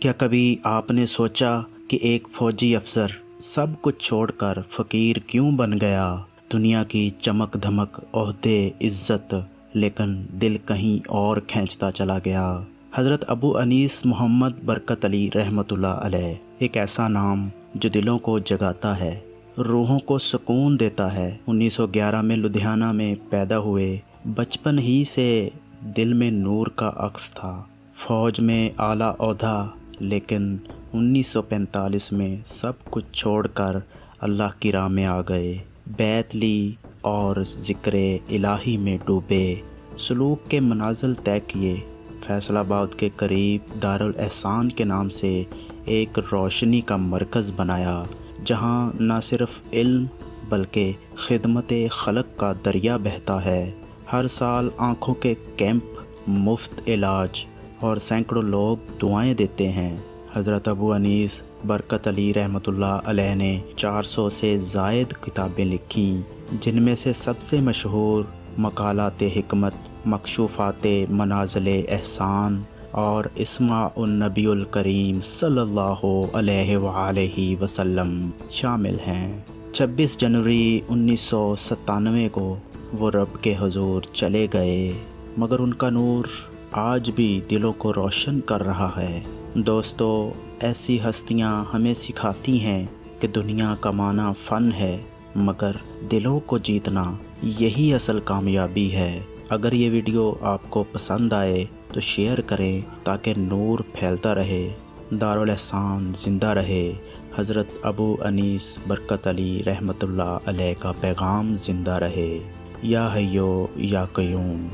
کیا کبھی آپ نے سوچا کہ ایک فوجی افسر سب کچھ چھوڑ کر فقیر کیوں بن گیا؟ دنیا کی چمک دھمک، عہدے، عزت، لیکن دل کہیں اور کھینچتا چلا گیا۔ حضرت ابو انیس محمد برکت علی رحمۃ اللہ علیہ، ایک ایسا نام جو دلوں کو جگاتا ہے، روحوں کو سکون دیتا ہے۔ 1911 میں لدھیانہ میں پیدا ہوئے، بچپن ہی سے دل میں نور کا عکس تھا۔ فوج میں اعلیٰ عہدہ، لیکن 1945 میں سب کچھ چھوڑ کر اللہ کی راہ میں آ گئے، بیعت لی اور ذکر الہی میں ڈوبے، سلوک کے منازل طے کیے۔ فیصل آباد کے قریب دارالاحسان کے نام سے ایک روشنی کا مرکز بنایا، جہاں نہ صرف علم بلکہ خدمت خلق کا دریا بہتا ہے۔ ہر سال آنکھوں کے کیمپ، مفت علاج اور سینکڑوں لوگ دعائیں دیتے ہیں۔ حضرت ابو انیس برکت علی رحمۃ اللہ علیہ نے 400 سے زائد کتابیں لکھیں، جن میں سے سب سے مشہور مقالات حکمت، مکشوفات منازل احسان اور اسماء النبی الکریم صلی اللہ علیہ وآلہ وسلم شامل ہیں۔ 26 جنوری 1997 کو وہ رب کے حضور چلے گئے، مگر ان کا نور آج بھی دلوں کو روشن کر رہا ہے۔ دوستو، ایسی ہستیاں ہمیں سکھاتی ہیں کہ دنیا کمانا فن ہے، مگر دلوں کو جیتنا یہی اصل کامیابی ہے۔ اگر یہ ویڈیو آپ کو پسند آئے تو شیئر کریں تاکہ نور پھیلتا رہے، دارالاحسان زندہ رہے، حضرت ابو انیس برکت علی رحمۃ اللہ علیہ کا پیغام زندہ رہے۔ یا حیو یا قیوم۔